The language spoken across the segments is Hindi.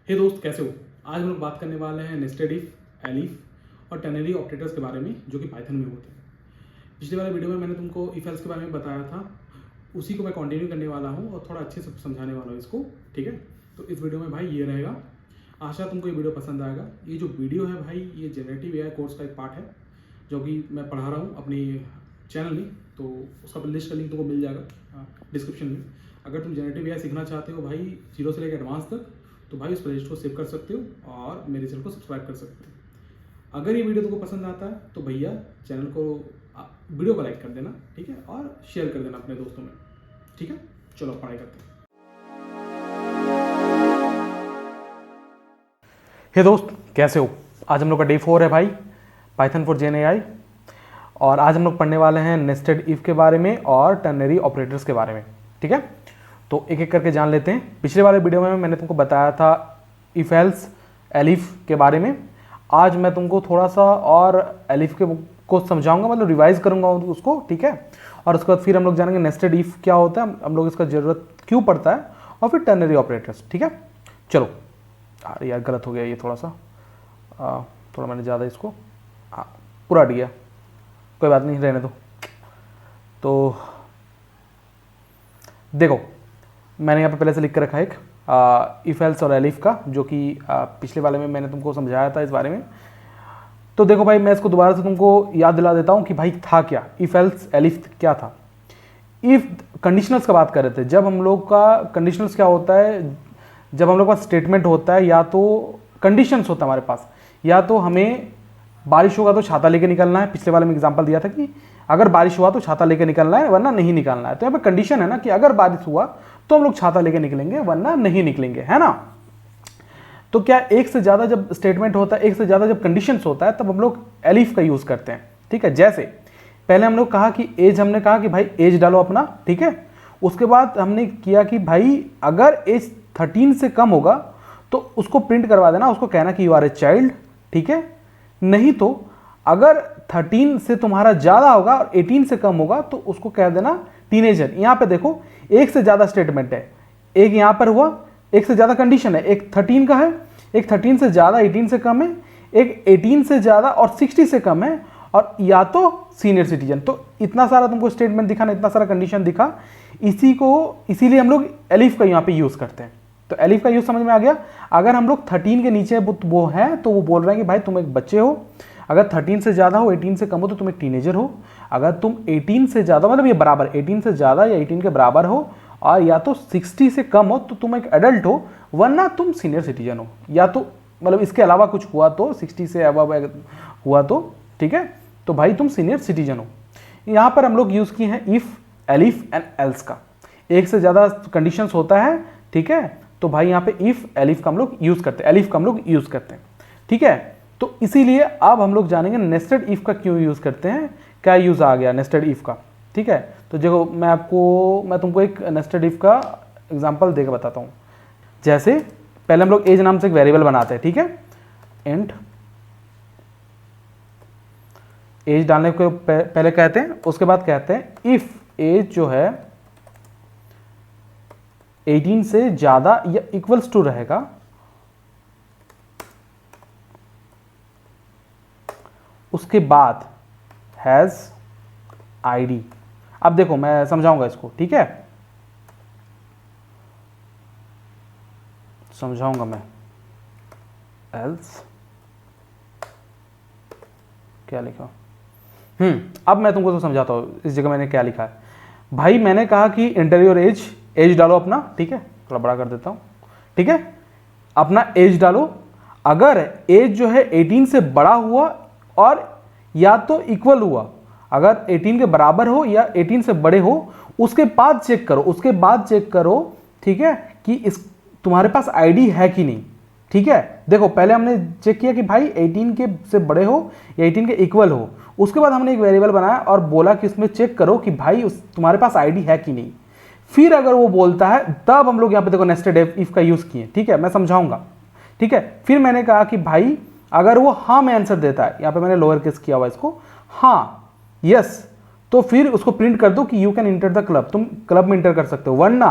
हे दोस्त, कैसे हो? आज हम लोग बात करने वाले हैं नेस्टेड इफ, एलिफ और टर्नरी ऑपरेटर्स के बारे में जो कि पाइथन में होते हैं। पिछले वाले वीडियो में मैंने तुमको इफ एल्स के बारे में बताया था, उसी को मैं कंटिन्यू करने वाला हूँ और थोड़ा अच्छे से समझाने वाला हूँ इसको। ठीक है, तो इस वीडियो में भाई ये रहेगा। आशा तुमको ये वीडियो पसंद आएगा। ये जो वीडियो है भाई, ये जनरेटिव एआई कोर्स का एक पार्ट है जो कि मैं पढ़ा रहा हूँ अपनी चैनल में, तो उसका लिस्ट का लिंक तुमको मिल जाएगा डिस्क्रिप्शन में। अगर तुम जनरेटिव एआई सीखना चाहते हो भाई, जीरो से लेकर एडवांस तक, तो भाई उस प्लेलिस्ट को सेव कर सकते हो और मेरे चैनल को सब्सक्राइब कर सकते हो। अगर ये वीडियो तुमको पसंद आता है तो भैया चैनल को वीडियो को लाइक कर देना, ठीक है, और शेयर कर देना अपने दोस्तों में। ठीक है, चलो पढ़ाई करते हैं। हे दोस्त, कैसे हो? आज हम लोग का डे 4 है भाई, पाइथन फॉर जेन एआई। और आज हम लोग पढ़ने वाले हैं नेस्टेड इफ के बारे में और टर्नरी ऑपरेटर्स के बारे में। ठीक है, तो एक एक करके जान लेते हैं। पिछले वाले वीडियो में मैंने तुमको बताया था इफ एल्स एलिफ के बारे में। आज मैं तुमको थोड़ा सा और एलिफ के को समझाऊंगा, मतलब रिवाइज करूंगा उसको। ठीक है, और उसके बाद फिर हम लोग जानेंगे नेस्टेड इफ क्या होता है, हम लोग इसका ज़रूरत क्यों पड़ता है, और फिर टर्नरी ऑपरेटर्स। ठीक है, चलो। अरे यार, गलत हो गया ये थोड़ा सा, थोड़ा मैंने ज़्यादा इसको पूरा हट गया, कोई बात नहीं, रहने दो। तो देखो, मैंने यहाँ पे पहले से लिख कर रखा है एक इफ एल्स और एलिफ का, जो कि पिछले वाले में मैंने तुमको समझाया था इस बारे में। तो देखो भाई, मैं इसको दोबारा से तुमको याद दिला देता हूँ कि भाई था क्या, इफ एल्स एलिफ क्या था। इफ कंडीशनल्स का बात कर रहे थे। जब हम लोग का कंडीशनल्स क्या होता है, जब हम लोग का स्टेटमेंट होता है, या तो कंडीशंस होता है हमारे पास, या तो हमें बारिश होगा तो छाता लेके निकलना है। पिछले वाले में एग्जांपल दिया था कि अगर बारिश हुआ तो छाता लेके निकलना है, वरना नहीं निकलना है। तो यहाँ पे कंडीशन है ना कि अगर बारिश हुआ तो हम लोग छाता लेके निकलेंगे, वरना नहीं निकलेंगे, है ना। तो क्या एक से ज़्यादा जब स्टेटमेंट होता है, एक से ज़्यादा जब कंडीशंस होता है, तब हम लोग एलिफ का यूज़ करते हैं। ठीक है, जैसे पहले हम लोग कहा कि एज, हमने कहा कि भाई एज डालो अपना। ठीक है, उसके बाद हमने किया कि भाई अगर एज 13 से कम होगा तो उसको प्रिंट करवा देना, उसको कहना कि यू आर ए चाइल्ड। ठीक है, नहीं तो अगर 13 से तुम्हारा ज़्यादा होगा और 18 से कम होगा तो उसको कह देना टीनेजर। यहाँ पे देखो, एक से ज़्यादा स्टेटमेंट है, एक यहाँ पर हुआ, एक से ज़्यादा कंडीशन है, एक 13 का है, एक 13 से ज़्यादा 18 से कम है, एक 18 से ज़्यादा और 60 से कम है, और या तो सीनियर सिटीजन। तो इतना सारा तुमको स्टेटमेंट दिखा ना, इतना सारा कंडीशन दिखा, इसीलिए हम लोग एलिफ का यहाँ पे यूज़ करते हैं। तो एलिफ का यूज़ समझ में आ गया। अगर हम लोग 13 के नीचे वो है तो वो बोल रहे हैं कि भाई तुम एक बच्चे हो। अगर 13 से ज़्यादा हो, 18 से कम हो, तो तुम एक टीनेजर हो। अगर तुम 18 से ज़्यादा, मतलब ये बराबर 18 से ज़्यादा या 18 के बराबर हो, और या तो 60 से कम हो, तो तुम एक एडल्ट हो, वरना तुम सीनियर सिटीजन हो। या तो मतलब इसके अलावा कुछ हुआ तो, 60 से अबव हुआ तो, ठीक है, तो भाई तुम सीनियर सिटीजन हो। यहाँ पर हम लोग यूज़ किए हैं इफ़, एलिफ एंड एल्स का। एक से ज़्यादा कंडीशंस होता है, ठीक है, तो भाई यहाँ पे इफ़ एलिफ का हम लोग यूज़ करते हैं, एलिफ का हम लोग यूज़ करते हैं। ठीक है, तो इसीलिए अब हम लोग जानेंगे नेस्टेड इफ का क्यों यूज़ करते हैं, क्या यूज़ आ गया नेस्टेड इफ का। ठीक है, तो देखो मैं तुमको एक नेस्टेड इफ का एग्जांपल देकर बताता हूँ। जैसे पहले हम लोग एज नाम से एक वेरिएबल बनाते हैं। ठीक है, इंट एज डालने को पहले कहते हैं, उसके बाद कहते हैं इफ एज जो है 18 से ज़्यादा या इक्वल्स टू रहेगा, उसके बाद हैज़ आईडी। अब देखो मैं समझाऊंगा इसको, ठीक है, समझाऊंगा मैं। एल्स क्या लिखा, अब मैं तुमको तो समझाता हूँ। इस जगह मैंने क्या लिखा है भाई, मैंने कहा कि इंटर योर एज डालो अपना। ठीक है, थोड़ा बड़ा कर देता हूँ। ठीक है, अपना एज डालो। अगर एज जो है 18 से बड़ा हुआ और या तो इक्वल हुआ, अगर 18 के बराबर हो या 18 से बड़े हो, उसके बाद चेक करो, ठीक है, कि इस तुम्हारे पास आईडी है कि नहीं। ठीक है, देखो पहले हमने चेक किया कि भाई 18 के से बड़े हो या 18 के इक्वल हो, उसके बाद हमने एक वेरिएबल बनाया और बोला कि उसमें चेक करो कि भाई तुम्हारे पास आईडी है कि नहीं। फिर अगर वो बोलता है, तब हम लोग यहाँ पे देखो नेस्टेड इफ का यूज किए। ठीक है, मैं समझाऊंगा। ठीक है, फिर मैंने कहा कि भाई अगर वो हाँ में आंसर देता है, यहाँ पे मैंने लोअर केस किया हुआ इसको, हाँ यस, तो फिर उसको प्रिंट कर दो कि you can inter the club, तुम क्लब में इंटर कर सकते हो। वरना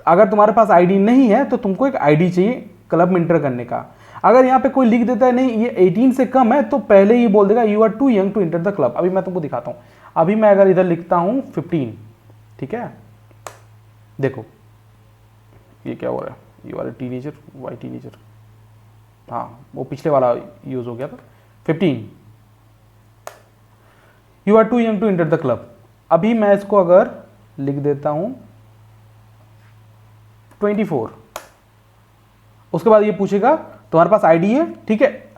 अगर तुम्हारे पास आईडी नहीं है तो तुमको एक आईडी चाहिए क्लब में इंटर करने का। अगर यहाँ पे कोई लिख देता है नहीं ये 18 से कम है, तो पहले ही बोल देगा you are too young to enter the club. अभी मैं तुमको दिखाता हूँ। अभी मैं अगर इधर लिखता हूँ 15, ठीक है, देखो ये क्या हो रहा है, you are a teenager, why teenager, हाँ वो पिछले वाला यूज हो गया था। 15, you are too young to enter the club. अभी मैं इसको अगर लिख देता हूं 24, उसके बाद ये पूछेगा तुम्हारे पास आईडी है, ठीक है,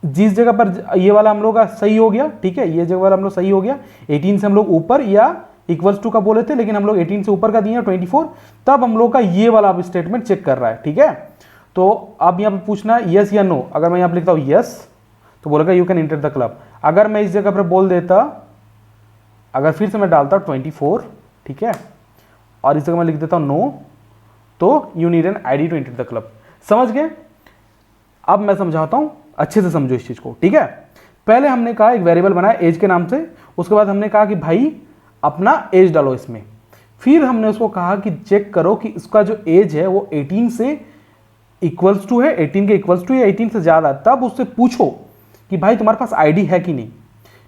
जिस जगह पर ये वाला हम लोग का सही हो गया, ठीक है, ये जगह वाला हम लोग सही हो गया, 18 से हम लोग ऊपर या इक्वल्स टू का बोले थे, लेकिन हम लोग 18 से ऊपर का दिए 24, तब हम लोग का ये वाला अब स्टेटमेंट चेक कर रहा है, ठीक है। तो अब यहाँ पे पूछना है यस या नो। अगर मैं यहाँ पे लिखता हूँ यस तो बोलेगा you can inter the club. अगर मैं इस जगह पर बोल देता, अगर फिर से मैं डालता 24, ठीक है, और इस जगह मैं लिख देता हूँ नो, तो you need an ID to enter the club. समझ गए? अब मैं समझाता हूँ, अच्छे से समझो इस चीज को, ठीक है। पहले हमने कहा एक वेरिएबल बनाया एज के नाम से, उसके बाद हमने कहा कि भाई अपना एज डालो इसमें, फिर हमने उसको कहा कि चेक करो कि इसका जो एज है वो 18 से इक्वल्स टू है, 18 के इक्वल्स टू या 18 से ज्यादा, तब उससे पूछो कि भाई तुम्हारे पास आईडी है कि नहीं,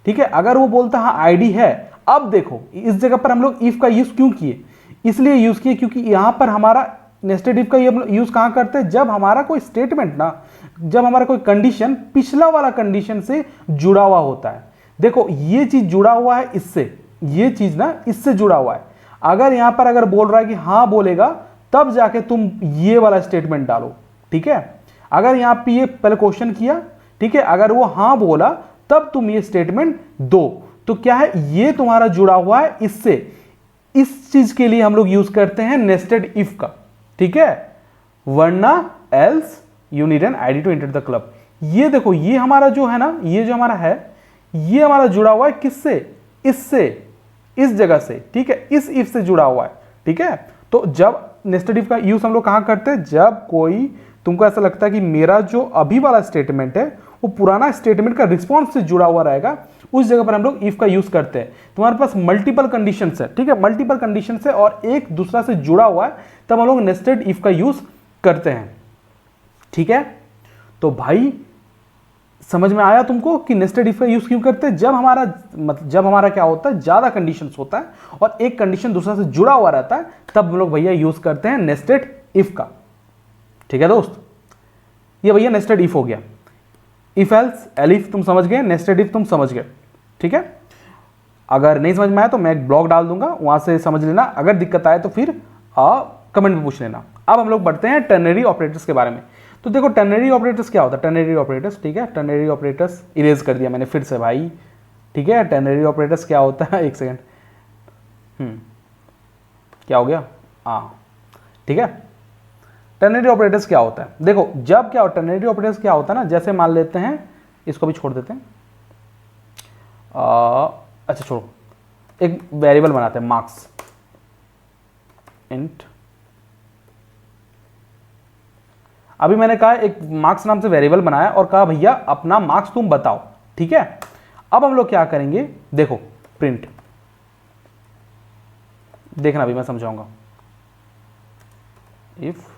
ठीक है। अगर वो बोलता हाँ आईडी है, अब देखो इस जगह पर हम लोग इफ का यूज क्यों किए, इसलिए यूज किए क्योंकि यहां पर हमारा नेस्टेड इफ का यूज कहां करते हैं, जब हमारा कोई स्टेटमेंट ना, जब हमारा कोई कंडीशन पिछला वाला कंडीशन से जुड़ा हुआ होता है। देखो ये चीज जुड़ा हुआ है इससे, ये चीज ना इससे जुड़ा हुआ है। अगर यहां पर अगर बोल रहा है कि हाँ बोलेगा, तब जाके तुम ये वाला स्टेटमेंट डालो, ठीक है। अगर यहां पे ये पहले क्वेश्चन किया, ठीक है, अगर वो हाँ बोला तब तुम ये स्टेटमेंट दो। तो क्या है, ये तुम्हारा जुड़ा हुआ है इससे। इस चीज के लिए हम लोग यूज करते हैं नेस्टेड इफ का, ठीक है, वरना else you need an ID to enter the club. ये देखो ये हमारा जो है ना, ये जो हमारा है, ये हमारा जुड़ा हुआ है किससे, इससे, इस जगह से, ठीक है, इस इफ से जुड़ा हुआ है, ठीक है। तो जब नेस्टेड इफ का यूज हम लोग कहां करते हैं, जब कोई तुमको ऐसा लगता है कि मेरा जो अभी वाला स्टेटमेंट है वो पुराना स्टेटमेंट का रिस्पॉन्स से जुड़ा हुआ रहेगा, उस जगह पर हम लोग इफ का यूज करते हैं। तुम्हारे पास मल्टीपल कंडीशंस है, ठीक है, मल्टीपल कंडीशंस है और एक दूसरा से जुड़ा हुआ है, तब हम लोग नेस्टेड इफ का यूज करते हैं, ठीक है। तो भाई समझ में आया तुमको कि नेस्टेड इफ का यूज क्यों करते हैं, जब हमारा मतलब जब हमारा क्या होता है, ज्यादा कंडीशंस होता है और एक कंडीशन दूसरा से जुड़ा हुआ रहता है, तब हम लोग भैया यूज करते हैं नेस्टेड इफ का, ठीक है दोस्त। ये भैया नेस्टेड इफ हो गया। इफ एल्स एलिफ तुम समझ गए, नेस्टेड इफ तुम समझ गए, ठीक है। अगर नहीं समझ में आया तो मैं एक ब्लॉग डाल दूंगा, वहां से समझ लेना। अगर दिक्कत आए तो फिर कमेंट में पूछ लेना। अब हम लोग बढ़ते हैं टर्नरी ऑपरेटर्स के बारे में। तो देखो टर्नरी ऑपरेटर्स क्या होता है, टर्नरी ऑपरेटर्स, ठीक है, टर्नरी ऑपरेटर्स इरेज कर दिया मैंने फिर से भाई, ठीक है। टर्नरी ऑपरेटर्स क्या होता है, एक सेकेंड, क्या हो गया, हाँ ठीक है। टर्नरी ऑपरेटर्स क्या होता है, देखो जब क्या होता है, टर्नरी ऑपरेटर्स क्या होता है ना, जैसे मान लेते हैं, इसको भी छोड़ देते हैं, अच्छा छोड़ो, एक वेरिएबल बनाते हैं मार्क्स, इंट। अभी मैंने कहा एक मार्क्स नाम से वेरिएबल बनाया और कहा भैया अपना मार्क्स तुम बताओ, ठीक है। अब हम लोग क्या करेंगे, देखो प्रिंट, देखना अभी मैं समझाऊंगा। इफ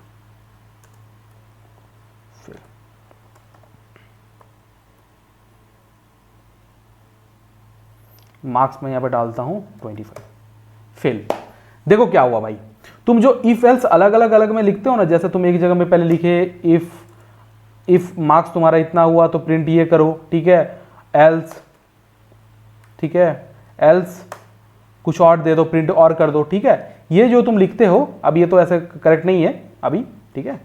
मार्क्स में यहां पे डालता हूं 25, फेल। देखो क्या हुआ भाई, तुम जो इफ एल्स अलग अलग में लिखते हो ना, जैसे तुम एक जगह में पहले लिखे इफ मार्क्स तुम्हारा इतना हुआ तो प्रिंट ये करो, ठीक है, एल्स, ठीक है, एल्स कुछ और दे दो, प्रिंट और कर दो, ठीक है। ये जो तुम लिखते हो, अब ये तो ऐसे करेक्ट नहीं है अभी, ठीक है,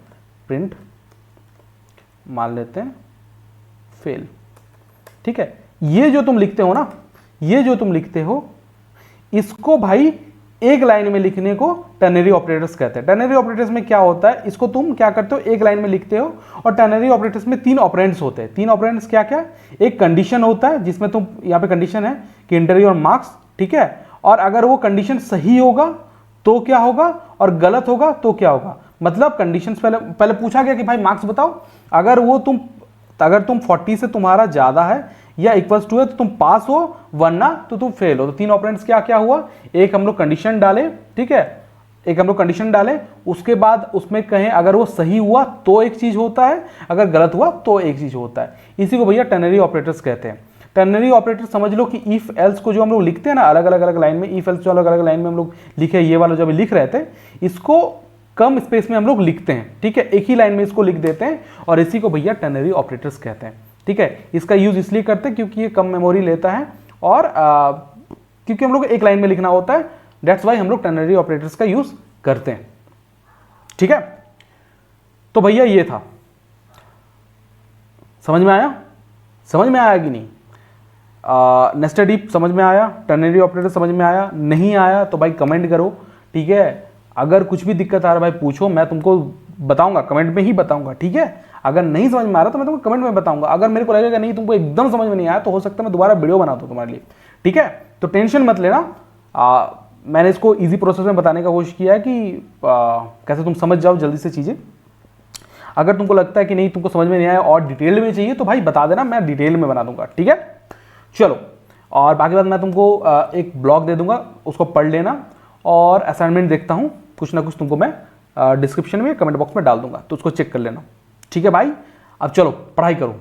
प्रिंट मान लेते हैं फेल, ठीक है। ये जो तुम लिखते हो ना, ये जो तुम लिखते हो, इसको भाई एक लाइन में लिखने को टर्नरी ऑपरेटर्स कहते हैं। टर्नरी ऑपरेटर्स में क्या होता है, इसको तुम क्या करते हो, एक लाइन में लिखते हो, और टर्नरी ऑपरेटर्स में 3 ऑपरेंड्स होते हैं। 3 ऑपरेंड्स क्या क्या, एक कंडीशन होता है जिसमें तुम यहाँ पे कंडीशन है कि इंटर योर मार्क्स, ठीक है, और अगर वो कंडीशन सही होगा तो क्या होगा और गलत होगा तो क्या होगा। मतलब कंडीशन पहले पूछा गया कि भाई मार्क्स बताओ, अगर तुम 40 से तुम्हारा ज्यादा है या इक्वल्स टू है तो तुम पास हो, वरना तो तुम फेल हो। तो 3 ऑपरेंड्स क्या क्या हुआ, एक हम लोग कंडीशन डाले, ठीक है, एक हम लोग कंडीशन डालें, उसके बाद उसमें कहें अगर वो सही हुआ तो एक चीज होता है, अगर गलत हुआ तो एक चीज होता है। इसी को भैया टर्नरी ऑपरेटर्स कहते हैं। टर्नरी ऑपरेटर समझ लो कि इफ एल्स को जो हम लोग लिखते हैं ना अलग अलग लाइन में, इफ एल्स जो अलग अलग लाइन में हम लोग लिखे, ये वाला जो अभी लिख रहे थे, इसको कम स्पेस में हम लोग लिखते हैं, ठीक है, एक ही लाइन में इसको लिख देते हैं और इसी को भैया टर्नरी ऑपरेटर्स कहते हैं, ठीक है। इसका यूज इसलिए करते हैं क्योंकि ये कम मेमोरी लेता है और क्योंकि हम लोग एक लाइन में लिखना होता है, दैट्स वाई हम लोग टर्नरी ऑपरेटर्स का यूज करते हैं, ठीक है। तो भैया ये था, समझ में आया? समझ में आया कि नहीं? नेस्टेड इफ समझ में आया? टर्नरी ऑपरेटर समझ में आया? नहीं आया तो भाई कमेंट करो, ठीक है। अगर कुछ भी दिक्कत आ रहा है भाई पूछो, मैं तुमको बताऊंगा, कमेंट में ही बताऊंगा, ठीक है। अगर नहीं समझ में आ रहा तो मैं तुमको कमेंट में बताऊंगा। अगर मेरे को लगेगा नहीं तुमको एकदम समझ में नहीं आया तो हो सकता है मैं दोबारा वीडियो बना दूं तुम्हारे लिए, ठीक है। तो टेंशन मत लेना, मैंने इसको इजी प्रोसेस में बताने का कोशिश किया है कि कैसे तुम समझ जाओ जल्दी से चीज़ें। अगर तुमको लगता है कि नहीं तुमको समझ में नहीं आया और डिटेल में चाहिए तो भाई बता देना, मैं डिटेल में बना दूंगा, ठीक है। चलो, और बाकी बात मैं तुमको एक ब्लॉग दे दूंगा, उसको पढ़ लेना और असाइनमेंट देखता हूँ, कुछ ना कुछ तुमको मैं डिस्क्रिप्शन में कमेंट बॉक्स में डाल दूंगा, तो उसको चेक कर लेना, ठीक है भाई। अब चलो पढ़ाई करो।